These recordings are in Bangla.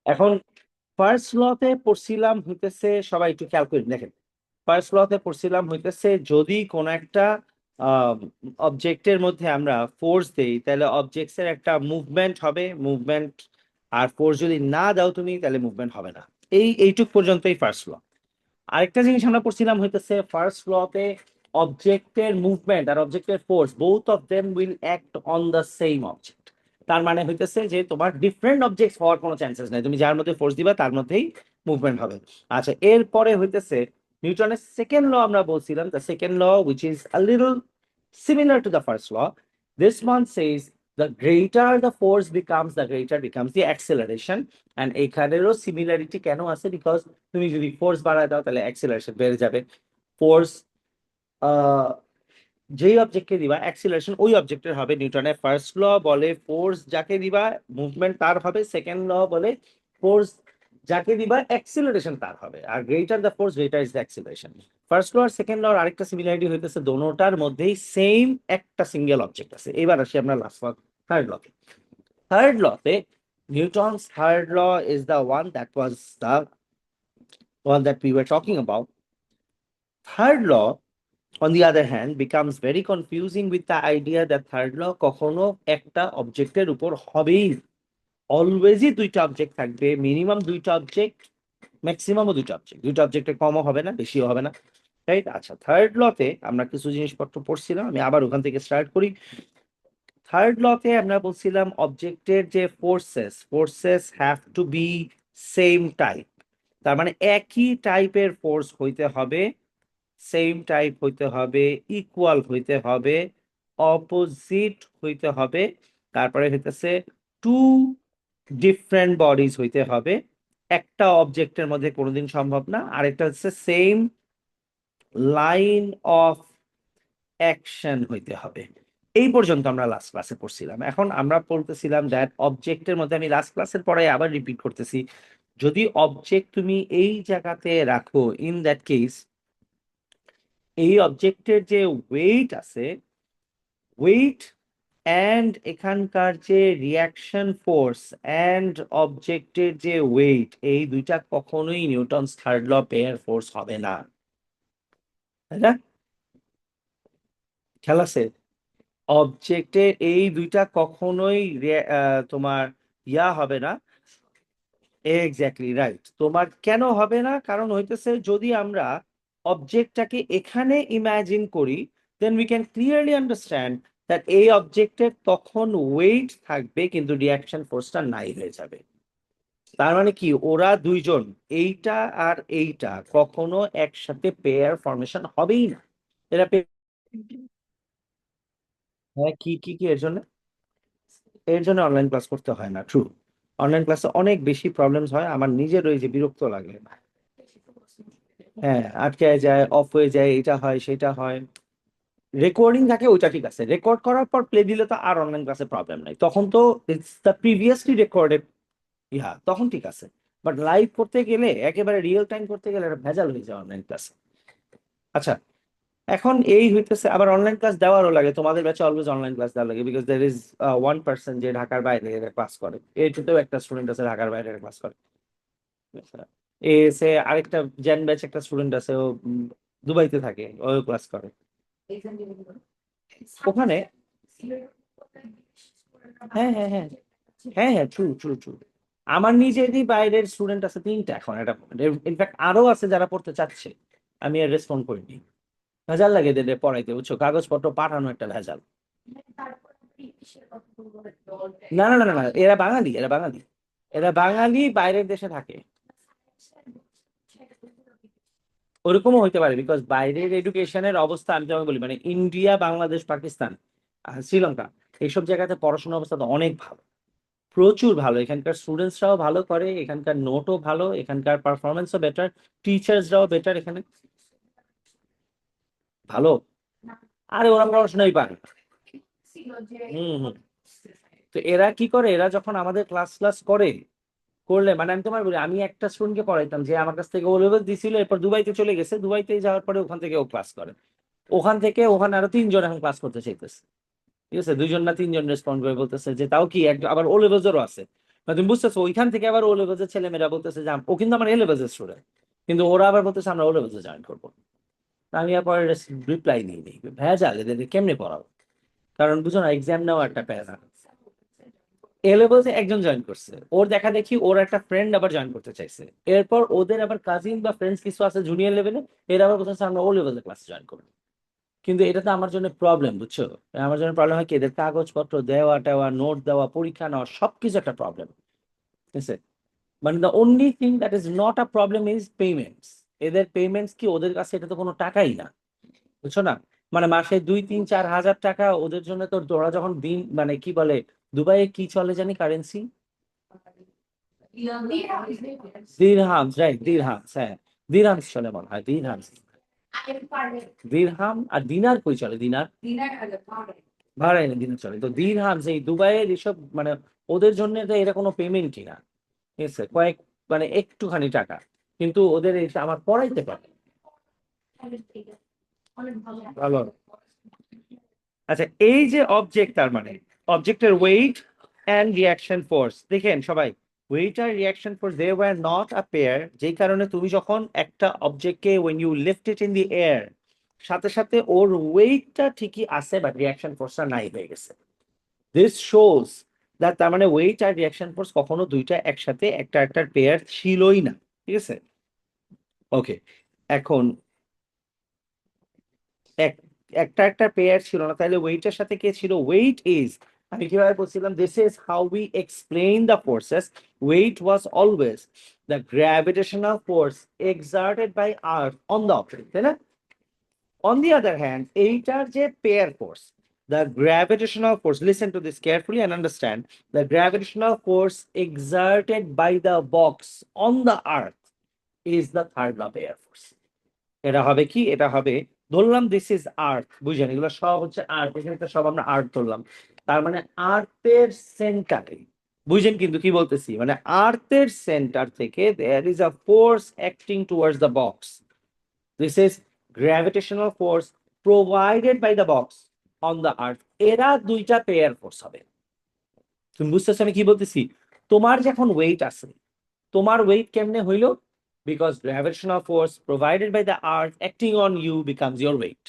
এখন ফার্স্ট লতে পড়ছিলাম হইতেছে, সবাই একটু খেয়াল করে দেখেন। ফার্স্ট লতে পড়ছিলাম হইতেছে যদি কোন একটা অবজেক্টের মধ্যে আমরা ফোর্স দেই তাহলে অবজেক্টস এর একটা মুভমেন্ট হবে, মুভমেন্ট। আর ফোর্স যদি না দাও তুমি তাহলে মুভমেন্ট হবে না। এইটুক পর্যন্তই ফার্স্ট ল। আরেকটা জিনিস আমরা পড়ছিলাম হইতেছে ফার্স্ট লতে অবজেক্টের মুভমেন্ট আর অবজেক্টের force both of them will act on the same object. তার মানে হইতেছে যে তোমার ডিফারেন্ট অবজেক্ট হওয়ার কোনো চান্সেস নাই, তুমি যার মধ্যে ফোর্স দিবা তার মধ্যেই মুভমেন্ট হবে। আচ্ছা, এরপরে হইতেছে নিউটনের সেকেন্ড ল আমরা বলছিলাম, the second law which is a little similar to the first law. This one says the greater the force becomes, the greater becomes the acceleration. And এইখানেরও সিমিলারিটি কেন আছে, বিকজ তুমি যদি ফোর্স বাড়ায় দাও তাহলে অ্যাক্সিলারেশন বেড়ে যাবে। ফোর্স যেই অবজেক্টকে দিবা অ্যাক্সিলারেশন ওই অবজেক্টের হবে। নিউটনের ফার্স্ট ল বলে ফোর্স যাকে দিবা মুভমেন্ট তার হবে, সেকেন্ড ল বলে ফোর্স যাকে দিবা অ্যাক্সিলারেশন তার হবে। আর greater the force greater is the acceleration. First law আর সেকেন্ড ল আরেকটা সিমিলারিটি হইতেছে দোনোটার মধ্যেই সেম একটা সিঙ্গেল অবজেক্ট আছে। এবার আসি আমরা লাস্ট থার্ড লতে। থার্ড লতে Newton's third law is the one that was the one that we were talking about. Third law, on the other hand, becomes very confusing with the idea that third law কখনো একটা অবজেক্টের উপর হবেই। অলওয়েজই দুইটা অবজেক্ট থাকবে, মিনিমাম দুইটা অবজেক্ট, ম্যাক্সিমামও দুইটা অবজেক্ট। দুইটা অবজেক্টের কমও হবে না, বেশিও হবে না, রাইট? আচ্ছা, থার্ড লতে আমরা কিছু জিনিসপত্র পড়ছিলাম, আমি আবার ওখান থেকে স্টার্ট করি। থার্ড লতে আমরা বলছিলাম অবজেক্টের যে forces, forces have to be same type. তার মানে একই টাইপের ফোর্স হইতে হবে, সেম টাইপ হইতে হবে, ইকুয়াল হইতে হবে, অপোজিট হইতে হবে। তারপরে হইতেছে টু ডিফারেন্ট বডিজ হইতে হবে। একটা অবজেক্টের মধ্যে কোনোদিন সম্ভব না। আরেকটা হচ্ছে সেম লাইন অফ অ্যাকশন হইতে হবে। এই পর্যন্ত আমরা লাস্ট ক্লাসে পড়ছিলাম। এখন আমরা বলতেছিলাম দ্যাট অবজেক্টের মধ্যে, আমি লাস্ট ক্লাসের পরে আবার রিপিট করতেছি, যদি অবজেক্ট তুমি এই জায়গাতে রাখো, ইন দ্যাট কেস এই অবজেক্টের যে ওয়েট আছে, ওয়েট অ্যান্ড এখানকার যে রিয়াকশন ফোর্স অ্যান্ড অবজেক্টের যে ওয়েট, এই দুইটা কখনোই Newton's third law pair force হবে না, তাই না? খেয়াল আছে? অবজেক্টের এই দুইটা কখনোই তোমার হবে না। Exactly right. তোমার কেন হবে না? কারণ হইতেছে যদি আমরা অবজেক্টটাকে এখানে ইমাজিন করি, then we can clearly understand that এই অবজেক্টের তখন ওয়েট থাকবে কিন্তু রিয়াকশন ফোর্সটা নাই হয়ে যাবে। তার মানে কি, ওরা দুইজন, এইটা আর এইটা কখনো একসাথে পেয়ার ফর্মেশন হবেই না। এরা হ্যাঁ, কি কি কি এর জন্য? এর জন্য অনলাইন ক্লাস করতে হয় না, ট্রু। অনলাইন ক্লাসে অনেক বেশি প্রবলেমস হয়, আমার নিজের ওই যে বিরক্ত লাগে। হ্যাঁ, আটকে যায়, অফ হয়ে যায়, এটা হয় সেটা হয়। রেকর্ডিং থাকে ওইটা ঠিক আছে, রেকর্ড করার পর প্লে দিলে তো আর অনলাইন ক্লাসে প্রবলেম নাই, তখন তো ইটস দ্য প্রিভিয়াসলি রেকর্ডেড। তখন ঠিক আছে। বাট লাইভ করতে গেলে, একেবারে রিয়েল টাইম করতে গেলে একটা ভেজাল হয়ে যায় অনলাইন ক্লাসে। আচ্ছা, এখন এই হইতেছে আবার অনলাইন ক্লাস দেওয়ারও লাগে, তোমাদের ব্যাচে অলওয়েজ অনলাইন ক্লাস দেওয়া লাগে, because there is one person যে ঢাকার বাইরে ক্লাস করে। এটাতেও একটা স্টুডেন্ট আছে ঢাকার বাইরে ক্লাস করে। সে আরেকটা জেন ব্যাচ একটা স্টুডেন্ট আছে, ও দুবাইতে থাকে, ও ক্লাস করে ওখানে। হ্যাঁ হ্যাঁ হ্যাঁ হ্যাঁ হ্যাঁ, ট্রু ট্রু ট্রু। আমার নিজেরই বাইরের স্টুডেন্ট আছে তিনটা এখন, এটা ইনফ্যাক্ট আরো আছে যারা পড়তে চাচ্ছে। আমি আর রেসপন্ড করিনি। ভেজাল লাগে এদের পড়াইতে, বুঝছো? কাগজপত্র পাঠানো একটা ভেজাল। না না না না না, এরা বাঙালি, এরা বাঙালি। এরা বাঙালি, বাইরের দেশে থাকে। ওরকমও হইতে পারে, বিকজ বাইরের এডুকেশনের অবস্থা আমি যেমন বলি, মানে ইন্ডিয়া, বাংলাদেশ, পাকিস্তান, শ্রীলঙ্কা, এইসব জায়গাতে পড়াশোনার অবস্থা তো অনেক ভালো, প্রচুর ভালো। এখানকার স্টুডেন্টসরাও ভালো করে, এখানকার নোটও ভালো, এখানকার পারফরমেন্সও বেটার, টিচার্সরাও বেটার এখানে। ভালো। আরে ওরা পড়াশোনাই পারে না। হুম হুম। তো এরা কি করে, এরা যখন আমাদের ক্লাস ক্লাস করে, করলে মানে আমি তোমার বলি, আমি একটা স্টুডেন্টকে পড়াইতাম যে আমার কাছ থেকে ও লেভেল দিছিল, এরপর দুবাইতে চলে গেছে, দুবাইতে যাওয়ার পরে ওখান থেকে ও ক্লাস করে। ওখান থেকে ওখানে আরো তিনজন এখন ক্লাস করতে চাইতেছে। ঠিক আছে, দুইজন না তিনজন রেসপন্ড করে বলতেছে যে তাও কি আবার ও লেভেলসেরও আছে। মানে তুমি বুঝতেছো, ওইখান থেকে আবার ও লেভেলসের ছেলেমেয়েরা বলতেছে যে ও কিন্তু আমার এ লেভেলসের স্টুডেন্ট, কিন্তু ওরা আবার বলতেছে আমরা ও লেভেলসে জয়েন করবো। আমি আর পরে রিপ্লাই দিই নি, ভেজাল এদের কেমনে পড়াবো। কারণ বুঝো না, এক্সাম নেওয়া একটা প্যারা। এ লেভেলসে একজন জয়েন করছে, ওর দেখা দেখি ওর একটা ফ্রেন্ড আবার জয়েন করতে চাইছে। এরপর ওদের আবার কাজিন বা ফ্রেন্ডস কিছু আছে জুনিয়র লেভেলে, এরা আবার বলতেছে আমরা ও লেভেলের ক্লাস জয়েন করবো। কিন্তু এটা তো আমার জন্য প্রবলেম, বুঝছো। আমার জন্য প্রবলেম হয় কি, এদের কাগজপত্র দেওয়া টেওয়া, নোট দেওয়া, পরীক্ষা নেওয়া, সবকিছু একটা প্রবলেম। ঠিক আছে, মানে the only thing that is not a problem is payments. এদের পেমেন্টস কি, ওদের কাছে এটা তো কোনো টাকাই না, বুঝছো না। মানে মাসে 2, 3, 4 হাজার টাকা ওদের জন্য। তো ওরা যখন দিন মানে কি বলে, দুবাইয়ে কি চলে জানি কারেন্সি, দিরহামস, রাইট, দিরহামস, হ্যাঁ। দিরহামস চলে মনে হয়, দিরহামস। দিরহাম আর দিনার কই চলে, দিনার ভাড়াই না, দিনার চলে। তো দিরহামস এই দুবাইয়ের এসব মানে ওদের জন্য তো এটা কোনো পেমেন্টই না। ঠিক আছে, মানে একটুখানি টাকা, কিন্তু ওদের এটা আমার পড়াইতে পারে। ভালো। আচ্ছা, এই যে অবজেক্ট, তার মানে অবজেক্টের ওয়েট অ্যান্ড রিয়াকশন ফোর্স, দেখেন সবাই, ওয়েট আর reaction force they were not a pair. যেই কারণে তুমি যখন একটা অবজেক্টকে when you lift it in the air, সাথে সাথে ওর ওয়েটটা ঠিকই আছে বাট রিয়াকশন ফোর্সটা নাই হয়ে গেছে। দিস শোজ দ্যাট, তার মানে ওয়েট আর রিয়াকশন ফোর্স কখনো দুইটা একসাথে একটা একটার পেয়ার ছিলই না। ঠিক আছে, ওকে। এখন এক- একটা একটা পেয়ার ছিল না, তাহলে ওয়েটের সাথে কে ছিল? ওয়েট ইজ, আমি কিভাবে বলছিলাম, this is how we explain the forces. Weight was always the gravitational force exerted by earth on the object, তাই না? অন দি আদার হ্যান্ড, এইটার যে pair force, the gravitational force, listen to this carefully and understand, the gravitational force exerted by the box on the earth is the third law of air force. এটা হবে কি, এটা হবে, ধরলাম দিস ইজ আর্থ, বুঝলেন, এগুলো সব হচ্ছে আর্থ, এখানে তো সব আমরা আর্থ ধরলাম। তার মানে আর্থের সেন্টারে, বুঝলেন কিন্তু কি বলতেছি, মানে আর্থের সেন্টার থেকে there is a force acting towards the box. This is gravitational force provided by the box on the earth. এরা দুইটা পেয়ার ফোর্স হবে। তুমি বুঝতেছো আমি কি বলতেছি? তোমার যখন ওয়েট আছে, তোমার ওয়েট কেমনে হইলো? Because gravitational force provided by the earth acting on you becomes your weight.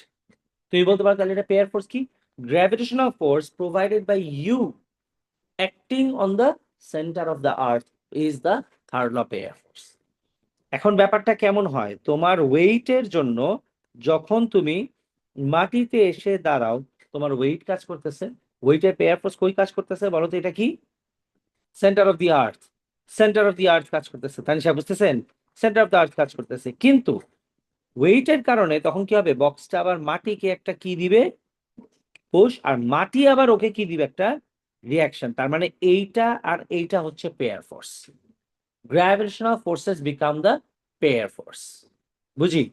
তুমি বলতে পারো তাহলে এটা পেয়ার ফোর্স কি? Gravitational force provided by you acting on the center of the earth is the third law pair force. এখন ব্যাপারটা কেমন হয়, তোমার ওয়েটের জন্য যখন তুমি মাটিতে এসে দাঁড়াও, তোমার ওয়েট কাজ করতেছে, ওয়েটের পেয়ার ফোর্স কই কাজ করতেছে বলো তো? এটা কি? Centre of the earth. Centre of the earth কাজ করতেছে, তানিশা বুঝতেছেন? সেন্টার অফ দ্য আর্থ কাজ করতেছে, কিন্তু ওয়েটের কারণে তখন কি হবে, বক্সটা আবার মাটিকে একটা কি দিবে, পুশ, আর মাটি আবার ওকে কি দিবে, একটা রিয়াকশন। তার মানে এইটা আর এইটা হচ্ছে pair force. Gravitational forces become the pair force, বুঝি?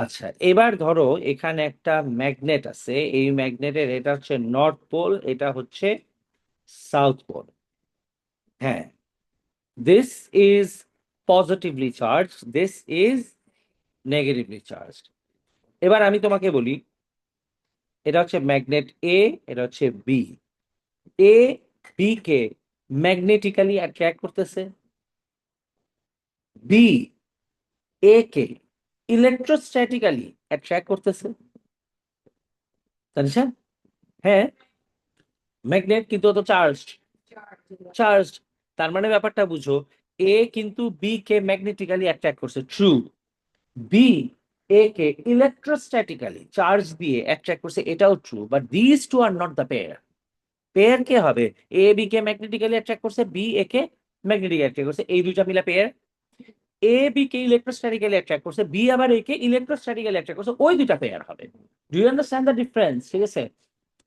আচ্ছা, এবার ধরো এখানে একটা ম্যাগনেট আছে, এই ম্যাগনেটের এটা হচ্ছে নর্থ পোল, এটা হচ্ছে সাউথ পোল। হ্যাঁ, this is positively charge, this is negatively charge. এবার আমি তোমাকে বলি, এটা হচ্ছে ম্যাগনেট এ, এটা হচ্ছে বি। এ বি কে ম্যাগনেটিক্যালি অ্যাট্রাক্ট করতেছে, বি এ কে ইলেকট্রোস্ট্যাটিক্যালি অ্যাট্রাক্ট করতেছে, জানিস? হ্যাঁ, ম্যাগনেট কিন্তু তো চার্জড, চার্জড। তার মানে ব্যাপারটা বুঝো, এ কিন্তু বি কে ম্যাগনেটিক্যালি অ্যাট্রাক্ট করছে, ট্রু। বি এ কে ইলেকট্রোস্ট্যাটিক্যালি চার্জ দিয়ে অ্যাট্রাক্ট করছে, এটাও true. But this two are not the pair. Pair কে হবে? এ বি কে ম্যাগনেটিক্যালি অ্যাট্রাক্ট করছে, বি এ কে ম্যাগনেটিক্যালি অ্যাট্রাক্ট করছে, এই দুইটা মিলে পেয়ার। এ বি কে ইলেকট্রোস্ট্যাটিক্যালি অ্যাট্রাক্ট করছে, বি আবার এ কে ইলেকট্রোস্ট্যাটিক্যালি অ্যাট্রাক্ট করছে, ওই দুইটা পেয়ার হবে। Do you understand the difference? ঠিক আছে,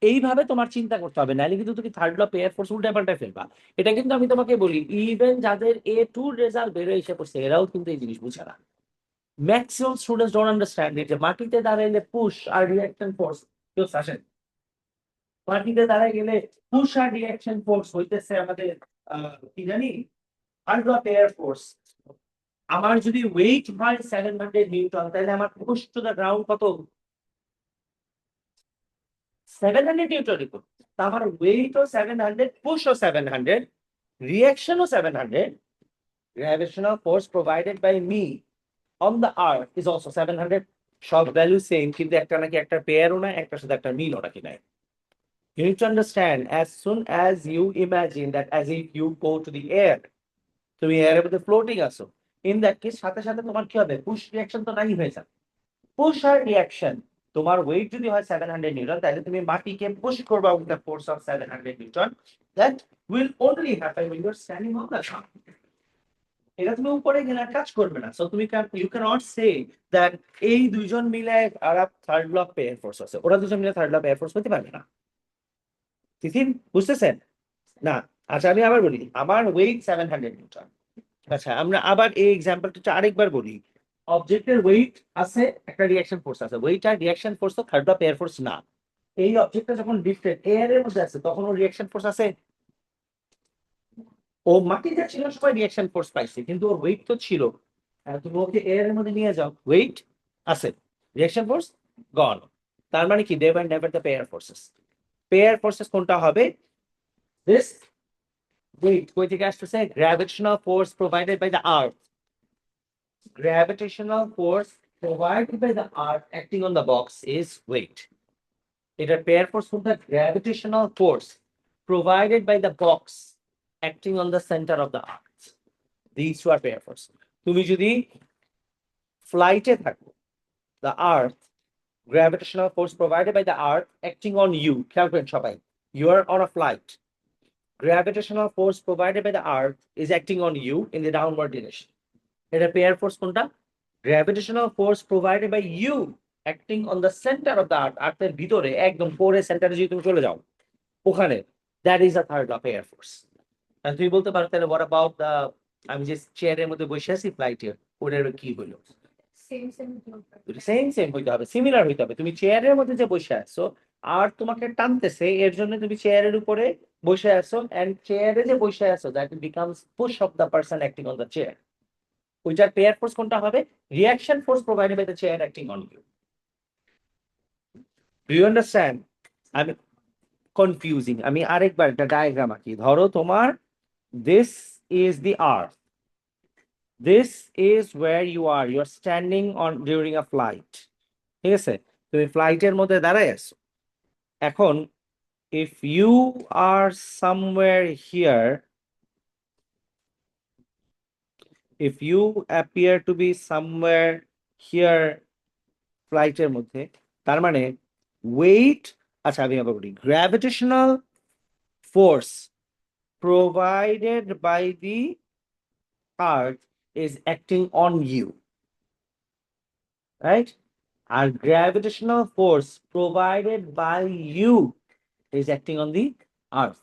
এইভাবে তোমার চিন্তা করতে হবে, নাহলে কিন্তু তুমি থার্ড ল পেয়ার ফোর্স উল্টা পাল্টায় ফেলবা। এটা কিন্তু আমি তোমাকে বলি, ইভেন যাদের A2 রেজাল্ট বের হয়ে এসে পড়ছে, এরাও কিন্তু এই জিনিস বুঝে না। ম্যাক্সিমাম স্টুডেন্টস ডোন্ট আন্ডারস্ট্যান্ড যে মাটিতে দাঁড়াইলে পুশ আর রিঅ্যাকশন ফোর্স, কেউ আসেন, মাটিতে দাঁড়ায় গেলে পুশ আর রিঅ্যাকশন ফোর্স হইতেছে আমাদের কি জানি, থার্ড ল পেয়ার ফোর্স। আমার যদি ওয়েট হয় 700 নিউটন, তাহলে আমার পুশ টু দ্য গ্রাউন্ড কত? 700 নিউটন ইকুয়াল, তার ওয়েটও 700, পুশও 700, রিঅ্যাকশনও 700, gravitational force provided by me on the earth is also 700. সব ভ্যালু সেম, কিন্তু একটা নাকি একটা পেয়ারও না, একটার সাথে একটা মিলও নাকি নাই। You need to understand, as soon as you imagine that as if you go to the air, তুমি এর মধ্যে ফ্লোটিং আছো, ইন দ্যাট কেস সাথে সাথে তোমার কি হবে, পুশ রিঅ্যাকশন তো নাই হয়ে যাবে। পুশ আর রিঅ্যাকশন, তোমার ওয়েট যদি হয় 700 নিউটন, তাহলে তুমি মাটিকে পুশ করবা with the force of 700 Newton, that will only happen when you are standing on the ground. এটা তুমি উপরে গেলে আর কাজ করবে না। সো তুমি you can not say that এই দুইজন মিলে আর third law of air force আছে, ওরা দুজন মিলে third law of air force হতে পারবে না। তিথিন বুঝতেছেন না? আচ্ছা আমি আবার বলি, আমার ওয়েট 700 নিউটন। আচ্ছা আমরা আবার এই এক্সাম্পলটা আরেকবার বলি। অবজেক্টের ওয়েট আছে, একটা রিঅ্যাকশন ফোর্স আছে, ওয়েট আর রিঅ্যাকশন ফোর্স তো third law of air force না। এই অবজেক্টটা যখন লিফটেড এয়ার এর মধ্যে আছে, তখন ওর রিঅ্যাকশন ফোর্স আছে। ও মাটিতে ছিল সময় রিঅ্যাকশন ফোর্স পাইছে, কিন্তু ওর ওয়েট তো ছিল। তুমি ওকে এয়ার এর মধ্যে নিয়ে যাও, ওয়েট আছে, রিঅ্যাকশন ফোর্স গন। তার মানে কি, they were never the pair forces. Pair forces কোনটা হবে? দিস ওয়েট কই থেকে আসতেছে? Gravitational force provided by the earth. Gravitational force provided by the earth acting on the box is weight. এটার পেয়ার ফোর্স কোনটা? Gravitational force provided by the box acting on the center of the earth. These two are pair force. তুমি যদি ফ্লাইটে থাকো, the earth, gravitational force provided by the earth acting on you, খেয়াল করেন সবাই, you are on a flight. Gravitational force provided by the earth is acting on you in the downward direction. এটা পেয়ার ফোর্স কোনটা? Gravitational force provided by you acting on the center of the earth, আর্থের ভিতরে একদম কোরে সেন্টারে যদি তুমি চলে যাও ওখানে, that is a third law of air force. আর তুমি বলতে পারো তাহলে what about the, আমি যে চেয়ারের মধ্যে বসে আছি ফ্লাইটে, ওটার কি হলো? সেম সেম হইতে হবে, সিমিলার হইতে হবে। তুমি চেয়ারের মধ্যে যে বসে আছো আর তোমাকে টানতেছে, এর জন্য তুমি চেয়ারের উপরে বসে আছো, এন্ড চেয়ারে যে বসে আছো, that becomes push of the person acting on the chair. ওইটার পেয়ার ফোর্স কোনটা হবে? Reaction force provided by the chair acting on you. Do you understand? আমি কনফিউজিং, আমি আরেকবার একটা ডায়াগ্রাম আঁকি। ধরো তোমার this is the earth, this is where you are standing on during a flight. ঠিক আছে, তুমি ফ্লাইটের মধ্যে দাঁড়ায় আছো। এখন if you are somewhere here, if you appear to be somewhere here ফ্লাইটের মধ্যে, তার মানে ওয়েট, আচ্ছা আমি আবার বলি, gravitational force provided by the earth is acting on you, right? And gravitational force provided by you is acting on the earth.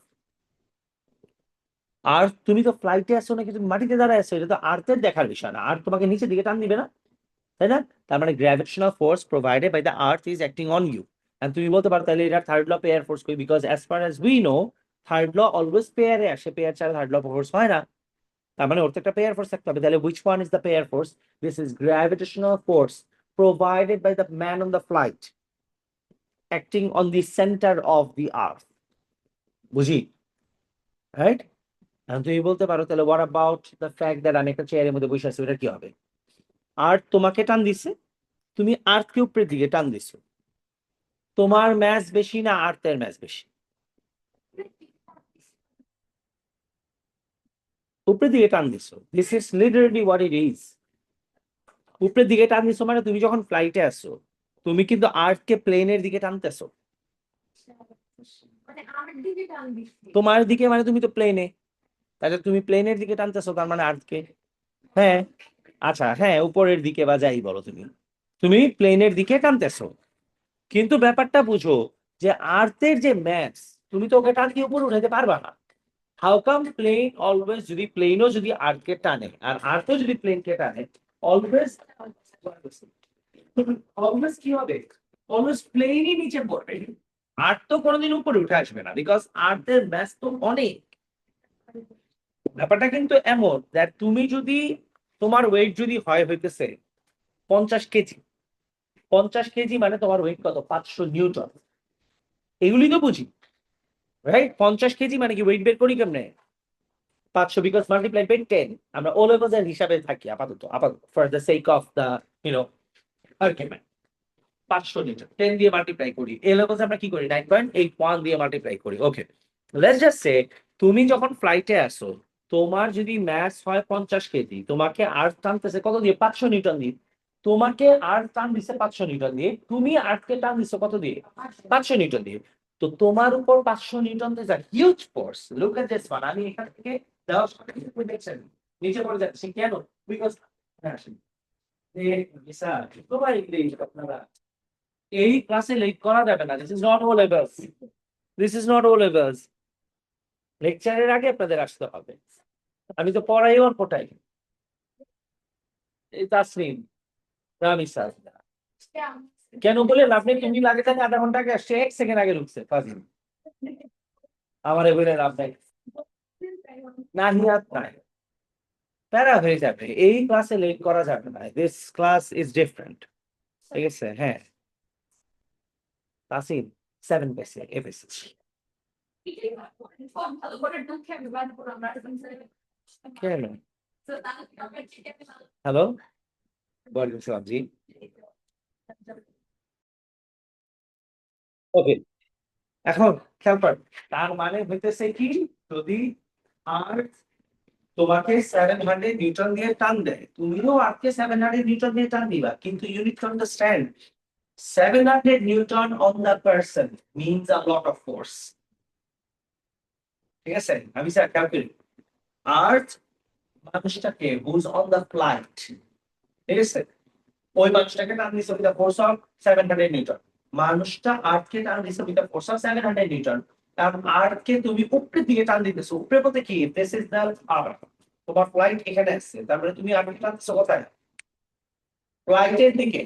আর তুমি তো ফ্লাইটে আসছো নাকি তুমি মাটিতে দাঁড়ায় আছো, এটা তো আর্থের দেখার বিষয় না, আর তোমাকে নিচের দিকে টান দিবে না, তাই না? তার মানে gravitational force provided by the earth is acting on you. And তুমি বলতে পারো তাহলে এটা থার্ড ল পেয়ার ফোর্স কই, because as far as we know third law always পেয়ারে আসে, পেয়ার ছাড়া থার্ড ল ফোর্স হয় না। তার মানে ওর তো একটা পেয়ার ফোর্স থাকতে হবে। তাহলে which one is the pair force? This is gravitational force provided by the man on the flight acting on the center of the earth. বুঝি? রাইট? তুমি বলতে পারো তাহলে what about the fact that আমি একটা চেয়ারের মধ্যে বসে আছি, ওটা কি হবে? আর্থ তোমাকে টান দিছে, তুমি আর্থকে উপরের দিকে টান দিছো। তোমার ম্যাস বেশি না আর্থের ম্যাস বেশি? উপরের দিকে টান দিছো। This is literally what it is. উপরের দিকে টান দিছো মানে তুমি যখন ফ্লাইটে আসো, তুমি কিন্তু আর্থকে প্লেনের দিকে টানতেছো। তোমার দিকে মানে তুমি তো প্লেনে, তাহলে তুমি প্লেনের দিকে টানতেছো, তার মানে আর্থকে। হ্যাঁ, আচ্ছা হ্যাঁ, উপরের দিকে বা যাই বলো, তুমি তুমি প্লেনের দিকে টানতেছো। কিন্তু ব্যাপারটা বুঝো যে আর্থের যে ম্যাস, তুমি তো ওকে টান দিয়ে উপরে উঠাতে পারবা না। হাউ কাম প্লেন অলওয়েজ, যদি প্লেনও যদি আর্থকে টানে আর আর্থও যদি প্লেনকে টানে, অলওয়েজ অলওয়েজ কি হবে? অলওয়েজ প্লেনই নিচে পড়বে, আর্থ তো কোনোদিন উপরে উঠে আসবে না, বিকজ আর্থের ম্যাস তো অনেক। ব্যাপারটা কিন্তু এমন দ্যাট তুমি যদি, তোমার ওয়েট যদি হইতেছে 50 কেজি, 50 কেজি মানে তোমার ওয়েট কত? 500 নিউটন। এগুলি তো বুঝি, রাইট? 50 কেজি মানে কি ওয়েট বের করি কেমনে? 500 বিকজ মাল্টিপ্লাই বাই 10। আমরা ও লেভেলস এর হিসাবে থাকি আপাতত for the sake of the YONO argument. 500 Newton 10 দিয়ে মাল্টিপ্লাই করি, এ লেভেলস আমরা কি করি 9.81 দিয়ে মাল্টিপ্লাই করি। ওকে, লেটস জাস্ট সে তুমি যখন ফ্লাইটে আসো, তোমার যদি ম্যাস হয় 50 কেজি, তোমাকে আর্থ টানতেছে কত দিয়ে? 500 নিউটন দিয়ে। তোমাকে আর্থ টান দিচ্ছে 500 নিউটন দিয়ে, তুমি আর্থকে টান দিচ্ছ কত দিয়ে? 500 নিউটন দিয়ে। তো তোমার উপর 500 Newton this a huge force. Look at this one. আমি এখান থেকে দেওয়ার সাথে সাথে দেখছেন নিচে পড়ে যাচ্ছে কেন? বিকজ হ্যাঁ তোমার ইংলিশ আপনারা এই ক্লাসে লেট করা যাবে না। This is not O levels, this is not O levels. লেকচারের আগে আপনাদের আসতে হবে। আমি তো পড়াই অল্পটাই। এই তাসনিম, রামি স্যার কেন বলে লাভ নেই, তুমি লাগে তাহলে আধা ঘন্টা আগে আসছে, 1 সেকেন্ড আগে ঢুকছে ফাজিল। আমার এগুলো লাভ নাই, না হিয়াত নাই, প্যারা হয়ে যাবে। এই ক্লাসে লেট করা যাবে না, দিস ক্লাস ইজ ডিফারেন্ট। ঠিক আছে? হ্যাঁ তাসিম 7 পেছে এ পেছে। কেন? হ্যালো, ওয়ালাইকুম সালাম জি। ওকে, এখন খেয়াল কর, তার মানে হইতেছে কি, যদি আর তোমাকে 700 নিউটন দিয়ে টান দেয়, তুমিও আজকে 700 নিউটন দিয়ে টান দিবা, কিন্তু unit to understand 700 Newton on the person means a lot of force. ঠিক আছে? আমি স্যার খেয়াল করি, আর্থ মানুষটাকে হুজ অন দ্য ফ্লাইট, ঠিক আছে, ওই মানুষটাকে টান দিচ্ছে উইথ ফোর্স অফ 700 নিউটন। মানুষটা আর্থকে টান দিচ্ছে উইথ ফোর্স অফ 700 নিউটন। কারণ আর্থকে তুমি উপরের দিকে টান দিতেছো, উপরে বলতে কি, দিস ইজ দ্য আর্থ। তোমার ফ্লাইট এখানে আসছে, তার মানে তুমি আর্থকে টানতেছো কোথায়? ফ্লাইটের দিকে।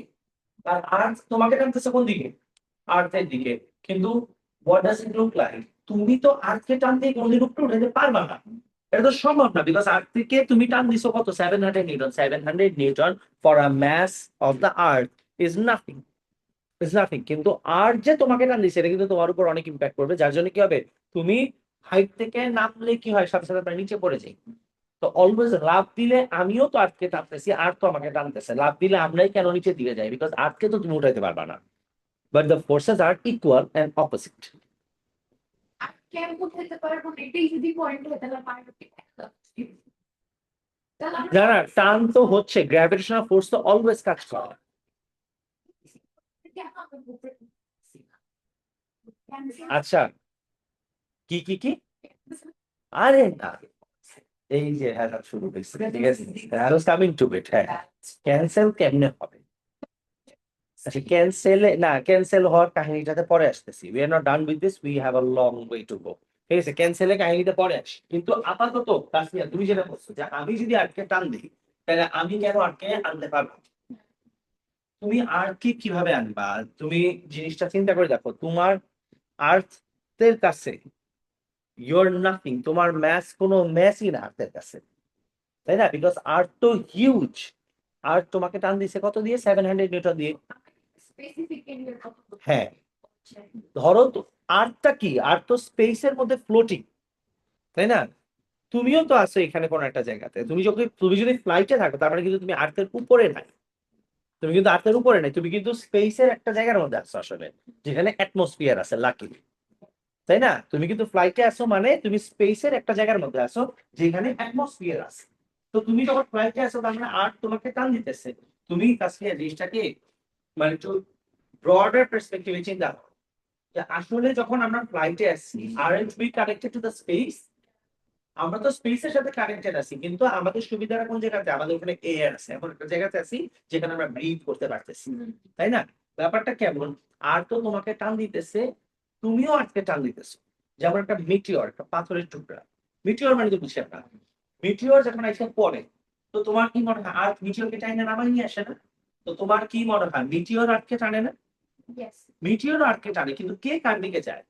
আর আর্থ তোমাকে টানতেছে কোন দিকে? আর্থের দিকে। কিন্তু what does it look like? তুমি তো আর্থকে টান দিয়ে কোনদিন উপরে উঠাতে পারবা না, এটা তো সম্ভব না। বিকজ আর্থ থেকে তুমি টান দিছো কত? 700 newton. 700 newton for a mass of the earth is nothing, is nothing. কিন্তু আর যে তোমাকে টান দিচ্ছে, এটা কিন্তু তোমার উপর অনেক ইম্প্যাক্ট করবে, যার জন্য কি হবে, তুমি হাইট থেকে নামলে কি হয়, সাথে সাথে নিচে পড়ে যাই। তো অলওয়েজ লাভ দিলে আমিও তো আর্থকে টানতেছি, আর তো আমাকে টানতেছে। লাভ দিলে আমরাই কেন নিচে দিকে যাই? বিকজ আর্থকে তো তুমি উঠাইতে পারবা না। But the forces are equal and opposite. না না, টান তো হচ্ছে, গ্র্যাভিটেশনাল ফোর্স তো অলওয়েজ কাজ করে। আচ্ছা, কি কি কি? আরে না, এই যে হ্যাঁ শুরু হয়েছে, ঠিক আছে, কামিং টু ইট। হ্যাঁ, ক্যান্সেল কেমনে হবে? আচ্ছা, ক্যান্সেল হওয়ার কাহিনীটাতে পরে আসতেছি। We are not done with this, we have a long way to go. ঠিক আছে, ক্যান্সেলের কাহিনীতে পরে আসি, কিন্তু আপাতত তাসমিয়া তুমি যেটা বলছো যে আমি যদি আটকে টান দিই, তাহলে আমি কেন আটকে আনতে পারবো? তুমি আর্থকে কিভাবে আনবা? তুমি জিনিসটা চিন্তা করে দেখো, তোমার আর্থের কাছে ইউর নাথিং, তোমার ম্যাস কোনো ম্যাসই না আর্থের কাছে, তাই না? বিকজ আর্থ তো হিউজ। আর্থ তোমাকে টান দিছে কত দিয়ে? 700 নিউটন দিয়ে। হ্যাঁ, ধরো তো, আর্থটা কি, আর্থ তো স্পেসের মধ্যে ফ্লোটিং, তাই না? তুমিও তো আছো এখানে কোন একটা জায়গাতে, তুমি যদি ফ্লাইটে থাকো, তার মানে কিন্তু তুমি আর্থের উপরে নাই। তুমি কিন্তু আর্থের উপরে নাই, তুমি কিন্তু স্পেসের একটা জায়গার মধ্যে আছো আসলে, যেখানে অ্যাটমসফিয়ার আছে লাকি, তাই না? তুমি কিন্তু ফ্লাইটে আসো মানে তুমি স্পেসের একটা জায়গার মধ্যে আসো, যেখানে অ্যাটমসফিয়ার আছে। তো তুমি যখন ফ্লাইটে আসো, তার মানে আর্থ তোমাকে টান দিতেছে। তুমি কাছে জিনিসটাকে মানে একটু ব্রডার পার্সপেক্টিভে চিন্তা করো, যে আসলে যখন আমরা ফ্লাইটে আসছি, aren't we connected to the space? আমরা তো স্পেসের সাথে কানেক্টেড আছি, কিন্তু আমাদের সুবিধাটা কোন জায়গাতে? আমাদের ওখানে এয়ার আছে, এমন একটা জায়গাতে আছি যেখানে আমরা ব্রিথ করতে পারতেছি, তাই না? ব্যাপারটা কেমন, আর তো তোমাকে টান দিতেছে, তুমিও আজকে টান দিতেছো। যেমন একটা মিটিওর, একটা পাথরের টুকরা। মিটিওর মানে তো বুঝি আমরা, মিটিওর যখন এসে পড়ে, তো তোমার কি মনে হয় আর মিটিওরকে টাইনে নামাই নিয়ে আসে না? তো তোমার কি মনে হয় মিটিওর আটকে টানে না? মিটিওর আটকে টানে, কিন্তু কে কার দিকে যায়?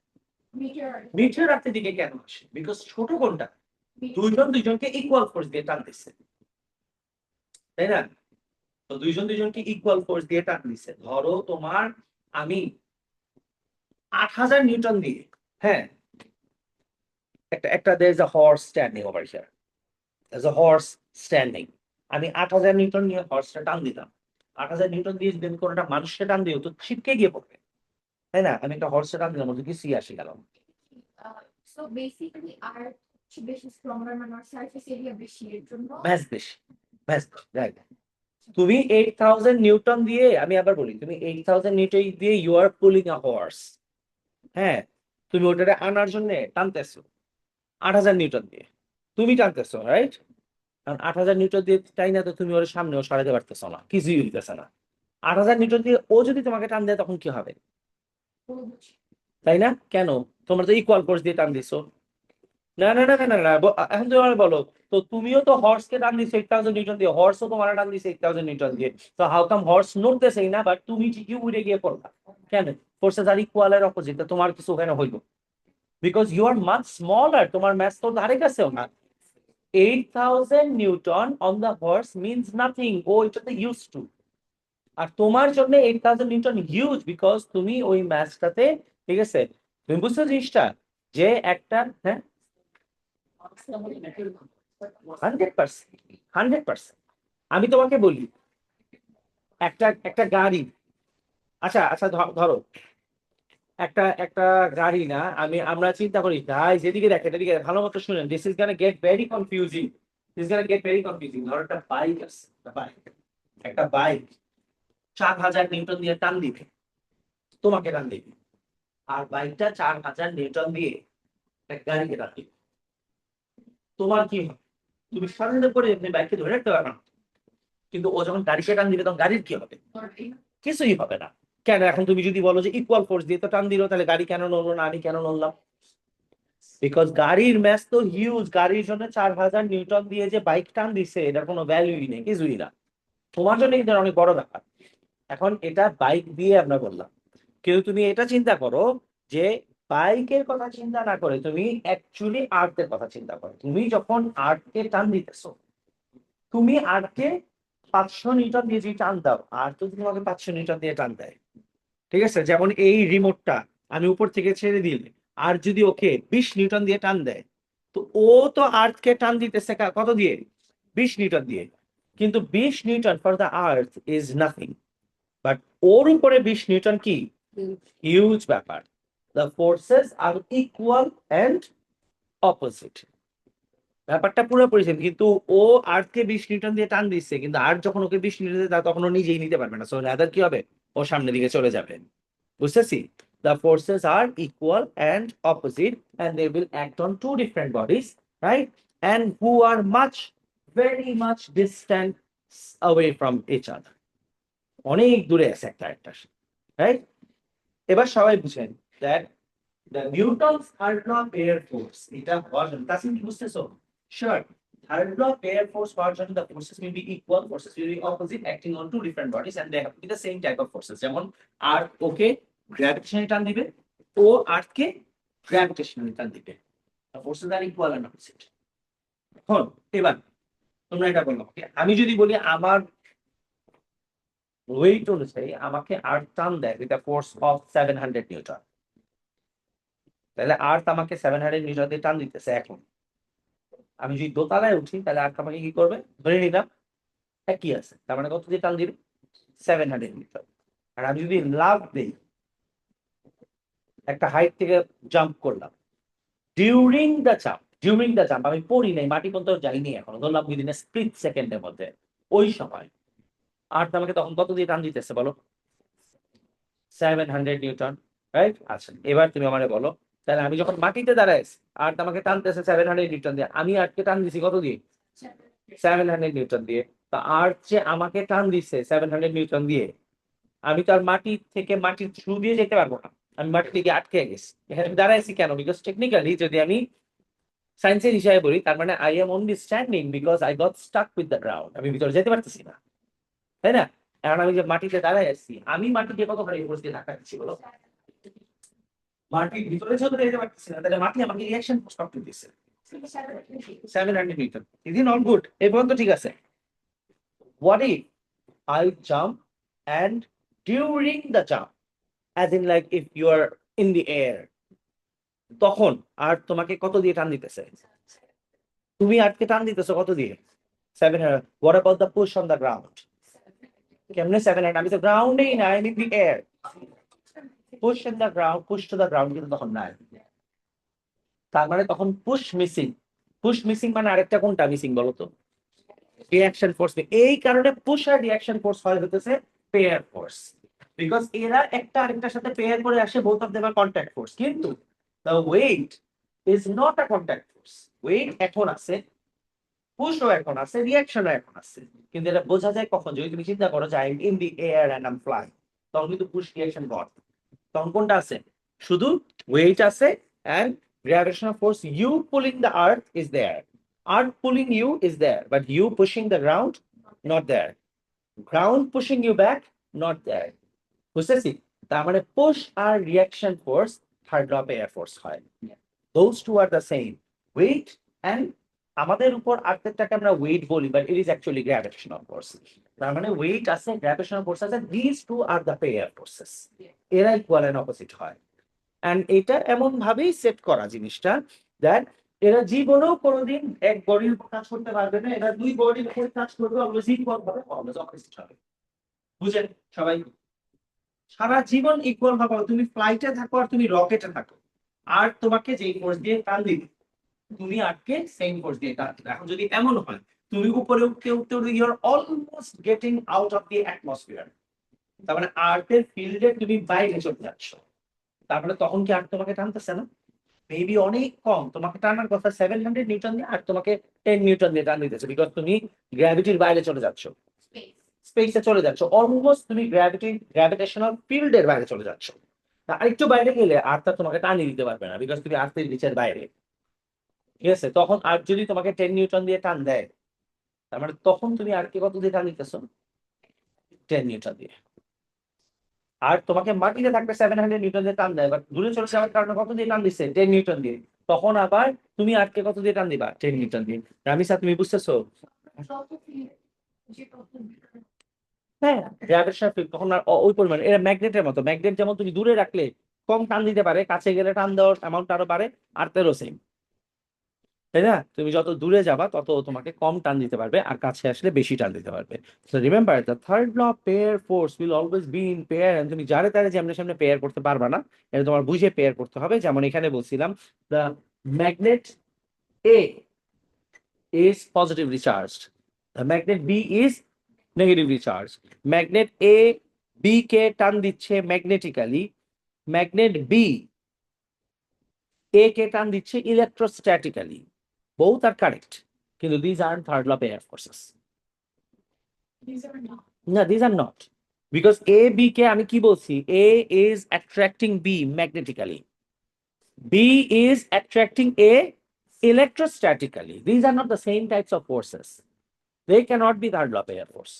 মিটিওর আটকে দিকে কেন আসে? বিকজ ছোট কোনটা? দুইজন দুইজনকে ইকুয়াল ফোর্স দিয়ে টানতেছে, তাই না? তো দুইজন দুইজনকে ইকুয়াল ফোর্স দিয়ে টান দিচ্ছে। ধরো তোমার, আমি 8000 নিউটন দিয়ে, হ্যাঁ, একটা there is a horse standing over here. There's a horse standing. আমি 8000 নিউটন নিয়ে হর্সটা টান দিলাম। 8000 নিউটন দিয়ে যদি আমি কোনোটা মানুষকে টান দিই, ও তো ছিটকে গিয়ে পড়বে, তাই না? আমি একটা হর্সে টান দিলাম, ওদের কি সি আসে গেল। So basically আর বেশি স্ট্রঙ্গার মানে সারফেস এরিয়া বেশি এর জন্য ব্যাস বেশি, ব্যাস রাইট। তুমি 8000 নিউটন দিয়ে, আমি আবার বলি, তুমি 8000 নিউটন দিয়ে you are pulling a horse, হ্যাঁ, তুমি ওটাকে আনার জন্য টানতেছো 8000 নিউটন দিয়ে, তুমি টানতেছো, রাইট? কারণ 8000 নিউটন দিয়ে টাই না তো তুমি ওর সামনেও সরাতে পারতেছো না, কিছুই হইতেছে না। 8000 নিউটন দিয়ে ও যদি তোমাকে টান দেয় তখন কি হবে, তাই না? কেন? তোমরা তো ইকুয়াল ফোর্স দিয়ে টান দিছো। না না না না না না, এখন তুমি আমার বলো, তো তুমিও তো হর্সকে টান দিছো 8000 নিউটন দিয়ে, হর্সও তোমার টান দিছে 8000 নিউটন দিয়ে, তো হাউ কাম হর্স নড়তেছেই না বাট তুমি ঠিকই উড়ে গিয়ে পড়লা? কেন? ফোর্সেস আর ইকুয়াল এর অপোজিট, তোমার কিছু ওখানে হইলো, because you are much smaller, তোমার ম্যাস তো ধারে কাছেও না। 8000 newton on the horse means nothing, ও এটাতে ইউজ টু। আর তোমার জন্য 8000 নিউটন হিউজ, বিকজ তুমি ওই ম্যাচটাতে, ঠিক আছে, তুমি বুঝছো জিনিসটা, যে একটা, হ্যাঁ, 100%, 100%। আমি তোমাকে বলি, একটা একটা গাড়ি, আচ্ছা আচ্ছা, ধরো একটা একটা গাড়ি না, আমরা চিন্তা করি ভাই, যেদিকে দেখে এদিকে ভালো মতো শুনেন, this is gonna get very confusing, this gonna get very confusing. ধরো একটা বাইক আছে, একটা বাইক 4000 নিউটন দিয়ে টান দিবে, তোমাকে টান দিবে, আর বাইকটা 4000 নিউটন দিয়ে একটা গাড়িকে টান দিবে, তোমার কি হবে? তুমি সাধারণত করে আপনি বাইককে ধরে রাখতে পারবে না, কিন্তু ও যখন গাড়িকে টান দিবে তখন গাড়ির কি হবে? কিছুই হবে না। কেন? এখন তুমি যদি বলো যে ইকুয়াল ফোর্স দিয়ে তো টান দিল, তাহলে গাড়ি কেন নড়লো না, আমি কেন নড়লাম? বিকজ গাড়ির ম্যাস তো হিউজ, গাড়ির জন্য 4000 নিউটন দিয়ে যে বাইক টান দিচ্ছে, এটার কোনো ভ্যালুই নেই, কিছুই না। তোমার জন্য এটা অনেক বড় ব্যাপার। এখন এটা বাইক দিয়ে আমরা বললাম, কিন্তু তুমি এটা চিন্তা করো যে বাইকের কথা চিন্তা না করে তুমি অ্যাকচুয়ালি আর্থের কথা চিন্তা করো। তুমি যখন আর্থকে টান দিতেছো, তুমি আর্থকে 500 নিউটন দিয়ে যে টান দাও, আর তো তোমাকে 500 নিউটন দিয়ে টান দেয়, ঠিক আছে? যেমন এই রিমোটটা আমি উপর থেকে ছেড়ে দিলে, আর যদি ওকে 20 নিউটন দিয়ে টান দেয়, তো ও তো আর্থকে টান দিতেছে কত দিয়ে? 20 নিউটন দিয়ে। কিন্তু 20 newton for the earth is nothing, but ওর উপরে 20 নিউটন কি হিউজ ব্যাপার। The forces are equal and opposite, ব্যাপারটা পুরোপুরি same, কিন্তু ও আর্থকে 20 নিউটন দিয়ে টান দিচ্ছে, কিন্তু আর্থ যখন ওকে 20 নিউটন দিয়ে তখন ও নিজেই নিতে পারবে না, সো রাদার কি হবে, ও সামনের দিকে চলে যাবে। বুঝতেছি? The forces are equal and opposite, and they will act on two different bodies, right? And who are very much distant away from each other. অনেক দূরে আছে একটা একটা, রাইট? এবার সবাই বুঝেন that the Newton's third law of air force, এটা ভার্সন তাসিম কি বুঝতেছো? Sure. Third law of air force version, the forces will be equal, forces will be opposite, acting on two different bodies, and they have to be the same type of forces. যেমন আর ওকে গ্র্যাভিটেশনাল টান দিবে, ও আর্থকে গ্র্যাভিটেশনাল টান দিবে, the forces are equal and opposite. এখন এবার তোমরা এটা বলো, আমি যদি বলি আমার ওয়েট অনুযায়ী আমাকে আর্থ টান দেয় with a force of 700 Newton, তাহলে আর্থ আমাকে 700 নিউটন দিয়ে টান দিতেছে। এখন আমি যদি দোতলায় উঠি, তাহলে আর্থ আমাকে কি করবে? ধরে নিলাম একই আছে, তার মানে কত দিয়ে টান দিবে? 700 নিউটন। আর আমি যদি লাফ দিই, একটা হাইট থেকে জাম্প করলাম, ডিউরিং দ্য জাম্প আমি পড়ি নাই, মাটি পর্যন্ত যাইনি, এখনো ধরলাম উইদিন স্প্লিট সেকেন্ডের মধ্যে, ওই সময় আর্থ আমাকে তখন কত দিয়ে টান দিতেছে বলো? 700 নিউটন, রাইট? আচ্ছা, এবার তুমি আমাকে বলো, তাহলে আমি যখন মাটিতে দাঁড়াইছি, আর্থ আমাকে টানতেছে 700 নিউটন দিয়ে, আমি আর্থকে টান দিছি কত দিয়ে? 700 নিউটন দিয়ে। তা আর্থ যে আমাকে টান দিচ্ছে 700 নিউটন দিয়ে, আমি তো আর মাটি থেকে মাটির থ্রু দিয়ে যেতে পারবো না, আমি মাটি থেকে আটকে গেছি। এখানে আমি দাঁড়াইছি কেন? বিকজ টেকনিক্যালি যদি আমি সায়েন্সের হিসাবে বলি, তার মানে I am only standing because I got stuck with the ground, আমি ভিতরে যেতে পারতেছি না, তাই না? এখন আমি যে মাটিতে দাঁড়াই আছি, আমি মাটিকে কতখানি ফোর্স দিয়ে ধাক্কা দিচ্ছি বলো? মাটির ভিতরে যেহেতু যেতে পারতেছি না, তাহলে মাটি আমাকে রিঅ্যাকশন ফোর্স কত দিচ্ছে? 700 নিউটন। Is all good? এই পর্যন্ত ঠিক আছে? What if I jump and during the jump, as in like if you are in the air, তখন আর তোমাকে কত দিয়ে টান দিতেছে? তুমি আর্টকে টান দিতেছো কত দিয়ে? 700। What about the push on the ground? কেমনে 700? আমি তো গ্রাউন্ডেই না, I in the air. Push in the ground, push to the ground কিন্তু তখন নাই। তার মানে তখন পুশ মিসিং। পুশ মিসিং মানে আরেকটা কোনটা মিসিং বলো তো? Reaction force. এই কারণে পুশ আর রিঅ্যাকশন ফোর্স হয় হতেছে পেয়ার ফোর্স, বিকজ এরা একটা আরেকটার সাথে পেয়ার করে আসে, both of them are contact force. কিন্তু the weight is not a contact force. Weight এখন আছে, পুশও এখন আছে, রিঅ্যাকশনও এখন আছে, কিন্তু এটা বোঝা যায় কখন? যদি তুমি চিন্তা করো যে I am in the air and I am fly, তখন কিন্তু পুশ রিঅ্যাকশন বট। তখন কোনটা আছে? শুধু ওয়েট আছে, and gravitational force you pulling the earth is there. Earth pulling you is there, but you pushing the ground not there. Ground pushing you back not there. বুঝতেছি? তার মানে পুশ আর reaction force third law of air force হয়। Those two are the same. Weight and আমাদের উপর আর্থেরটাকে আমরা ওয়েট বলি, but it is actually gravitational force. তার মানে ওয়েট আছে, গ্র্যাভিটেশনাল ফোর্স আছে, this two are the pair forces. এরা ইকুয়াল এন্ড অপোজিট হয়। এন্ড এটা এমন ভাবেই সেট করা জিনিসটা, দ্যাট এরা জীবনেও কোনোদিন এক বডির উপর কাজ করতে পারবে না, এরা দুই বডির উপর কাজ করবে, অলওয়েজ ইকুয়াল হবে, অলওয়েজ অপোজিট হবে। বুঝেন সবাই? সারা জীবন ইকুয়াল হবে। তুমি ফ্লাইটে থাকো আর তুমি রকেটে থাকো, আর তোমাকে যেই ফোর্স দিয়ে টান দিবে, তুমি আটকে সেম ফোর্স দিয়ে টান দিবে। এখন যদি এমন হয় তুমি উপরে উঠতে উঠতে উঠতে you are almost getting out of the atmosphere, তার মানে আর্থের ফিল্ডে তুমি বাইরে চলে যাচ্ছ, তারপরে তখন কি আর্থ তোমাকে টানতেছে না? মেবি অনেক কম, তোমাকে টানার কথা 700 নিউটন দিয়ে, আর তোমাকে 10 নিউটন দিয়ে টান দিতেছে, বিকজ তুমি গ্র্যাভিটির বাইরে চলে যাচ্ছ, Space. স্পেসে চলে যাচ্ছ, অলমোস্ট তুমি গ্র্যাভিটেশনাল ফিল্ডের বাইরে চলে যাচ্ছ। আরেকটু বাইরে গেলে আর্থ তোমাকে টানিয়ে দিতে পারবে না, বিকজ তুমি আর্থের নিচের বাইরে। ঠিক আছে? তখন আর যদি তোমাকে 10 নিউটন দিয়ে টান দেয়, তার মানে তখন তুমি আর কি কত দিয়ে টান দিতেছো? 10 নিউটন দিয়ে। আর তোমাকে মাটিতে থাকবে 700 নিউটন দিয়ে টান দেয়, বাট দূরে চলে যাওয়ার কারণে কত দিয়ে টান দিচ্ছে? 10 নিউটন দিয়ে। তখন আবার তুমি আটকে কত দিয়ে টান দিবা? 10 নিউটন দিয়ে। রামিসা, তুমি বুঝতেছো? যত ফিল্ড, যে তত হ্যাঁ, গ্র্যাভিটেশনাল ফিল্ড তখন আর ওই পরিমাণ। এরা ম্যাগনেটের মতো, ম্যাগনেট যেমন তুমি দূরে রাখলে কম টান দিতে পারে, কাছে গেলে টান দেওয়ার অ্যামাউন্ট আরো বাড়ে, আর্থেরও সেম, তাই না? তুমি যত দূরে যাবা তত তোমাকে কম টান দিতে পারবে, আর কাছে আসলে বেশি টান দিতে পারবে। So remember, the third law of pair force will always be in pair, and তুমি যারে তারে যেমন সামনে পেয়ার করতে পারবা না, এটা তোমার বুঝে পেয়ার করতে হবে। যেমন এখানে বলছিলাম, the magnet A is positively charged, the magnet B is negatively charge. Magnet A B কে টান দিচ্ছে ম্যাগনেটিক্যালি, ম্যাগনেট বি এ কে টান দিচ্ছে ইলেকট্রোস্ট্যাটিক্যালি। বোথ আর কারেক্ট, কিন্তু these are third law of air forces. these are not. না, these are not, because A B কে আমি কি বলছি? A is attracting B magnetically, B is attracting A electrostatically. These are not the same types of forces. They cannot be third law of air force.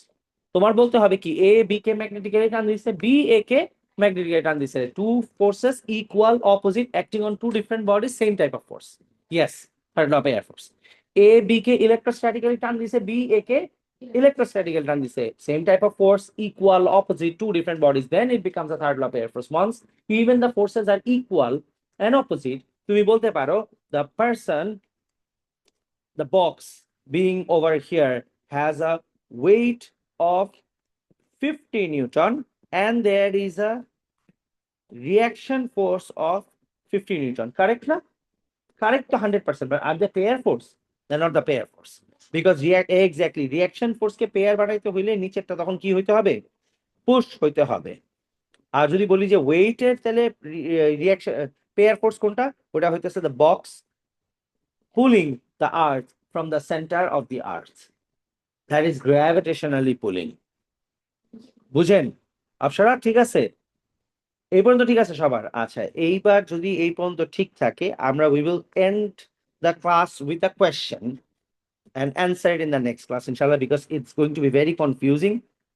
তোমার বলতে হবে কি, এ বি কে ম্যাগনেটিক্যালি টান দিচ্ছে, বি এ কে ম্যাগনেটিক্যালি টান দিচ্ছে, two forces equal opposite acting on two different bodies, same type of force. Yes, third law of air force. A B কে ইলেকট্রোস্ট্যাটিক্যালি টান দিচ্ছে, বি এ কে electrostatically টান দিচ্ছে, same type of force, equal opposite, two different bodies, then it becomes a third law of air force. Once even the forces are equal and opposite, তুমি বলতে পারো the person, the box being over here has a weight of 50 Newton, and there is a reaction force of 50 Newton. Correct na? Correct to 100%, but are they pair force? They're not the pair force. Because exactly, reaction force K pair বানাইতে হইলে নিচেরটা তখন কি হইতে হবে? পুশ হইতে হবে। আর যদি বলি যে ওয়েটের, তাহলে রিয়াকশন পেয়ার ফোর্স কোনটা? ওটা হইতেছে the box pulling the earth from the center of the earth. That is gravitationally pulling. বুঝেন আপনারা? ঠিক আছে, এই পর্যন্ত ঠিক আছে সবার? আচ্ছা, এইবার যদি এই পর্যন্ত ঠিক থাকে, আমরা we will end the class with a question and answer it in the next class inshallah, because it's going to be very confusing.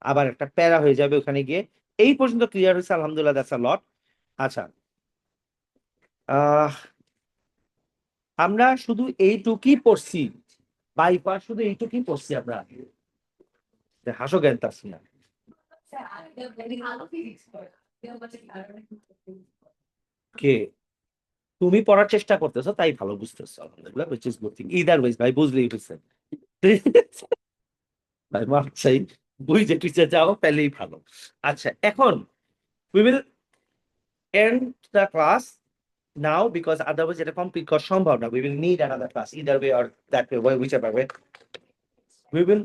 আবার একটা প্যারা হয়ে যাবে ওখানে গিয়ে। এই পর্যন্ত ক্লিয়ার হয়েছে আলহামদুলিল্লাহ, দ্যাটস আ লট। আচ্ছা, আমরা শুধু এইটুকুই পড়ছি, বাইপাস শুধু এইটুকুই পড়ছি আমরা। হাসো জ্ঞান তাসমিয়া। They're very ভালো physics করে। They're much কে তুমি পড়ার চেষ্টা করতেছো তাই ভালো বুঝতেছো আলহামদুলিল্লাহ, which is good thing. Either ways ভাই বুঝলেই হয়েছে। ভাই মাপ চাই, বুঝে টুঝে যাও তাহলেই ভালো। আচ্ছা এখন we will end the class now because otherwise এটা কমপ্লিট করা সম্ভব না। We will need another class either way or that way, whichever way. We will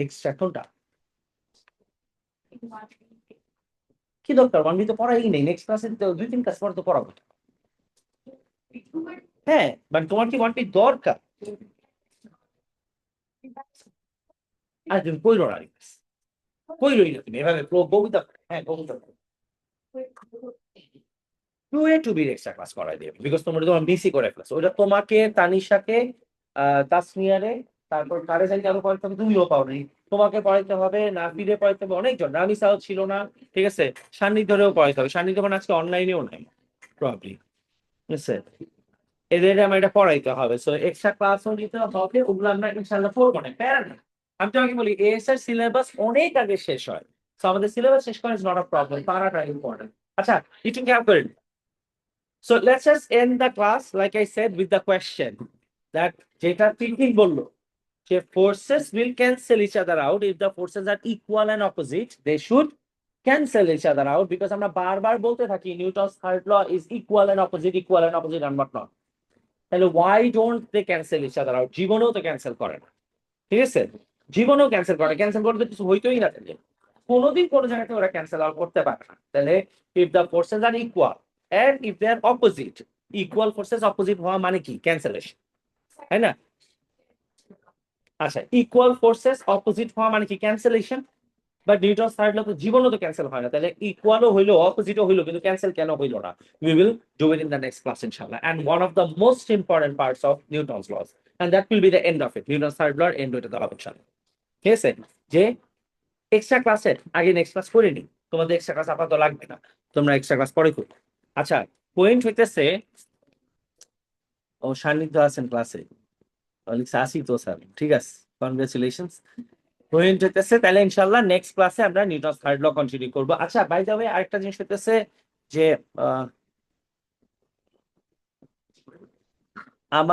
extra কোনটা কি দরকার, ওয়ান বি তো পড়াই নেই, নেক্সট ক্লাসে তো দুই তিন ক্লাস পরে তো পড়াবো। হ্যাঁ মানে তোমার কি ওয়ান বি দরকার? আর তুমি কইলো না, কইলোই না তুমি এভাবে কবিতা। হ্যাঁ কবিতা টু এ টু বির এক্সট্রা ক্লাস করাই দেবে বিকজ তোমার বিসি করে ফেলছো। ওটা তোমাকে, তানিশাকে, তাসমিয়ারে, তারপর কারে জানি আরো পড়াইতে হবে, তুমিও পাওনি। তোমাকে পড়াইতে হবে, নাফিরে পড়াইতে হবে, অনেকজন, রামিসাও ছিল না, ঠিক আছে, সান্নিধ্যরেও পড়াইতে হবে। সান্নিধ্য মানে আজকে অনলাইনেও নাই প্রবলি, ঠিক আছে, এদের আমার এটা পড়াইতে হবে। সো এক্সট্রা ক্লাসও নিতে হবে, ওগুলো আমরা ইনশাল্লাহ পড়বো না, প্যারা না। আমি তোমাকে বলি এএস এর সিলেবাস অনেক আগে শেষ হয়, তো আমাদের সিলেবাস শেষ করা ইজ নট আ প্রবলেম, পারাটা ইম্পর্টেন্ট। আচ্ছা একটু খেয়াল করেন। So let's just end the class, like I said, with the question that যেটা thinking বললো যে forces will cancel each other out if the forces are equal and opposite, they should cancel each other out because আমরা বারবার বলতে থাকি Newton's third law is equal and opposite and whatnot. তাহলে why don't they cancel each other out? জীবনেও তো ক্যান্সেল করে না, ঠিক আছে, জীবনেও ক্যান্সেল করে, ক্যান্সেল করতে কিছু হইতোই না, তাহলে কোনোদিন কোনো জায়গাতে ওরা ক্যান্সেল আউট করতে পারে না। তাহলে if the forces are equal and if they are opposite, equal forces opposite হওয়া মানে কি ক্যান্সেলেশন, তাই না? আচ্ছা ইকুয়াল ফোর্সেস অপোজিট হওয়া মানে কি cancellation, but Newton third law তো জীবনও তো ক্যান্সেল হয় না, তাহলে ইকুয়ালও হইলো অপোজিটও হইলো কিন্তু ক্যান্সেল কেন হইলো না? We will do it in the next class ইনশাআল্লাহ, and one of the most important parts of Newton's laws, and that will be the end of it, Newton third লর এন্ড হইতে দেওয়া হবে ইনশাআল্লাহ, ঠিক আছে। যে এক্সট্রা ক্লাসের আগে নেক্সট ক্লাস করে নি, তোমাদের এক্সট্রা ক্লাস আপাতত লাগবে না, তোমরা এক্সট্রা ক্লাস পরে করো। আচ্ছা পয়েন্ট হইতেছে, ও সান্নিধ্য আছেন ক্লাসে, লিখছে আসি তো স্যার, ঠিক আছে, কনগ্রাচুলেশন। পয়েন্ট হইতেছে তাহলে ইনশাল্লাহ নেক্সট ক্লাসে আমরা নিউটন থার্ড ল কন্টিনিউ করবো। আচ্ছা বাই দ্য ওয়ে আরেকটা জিনিস হইতেছে যে আমাদের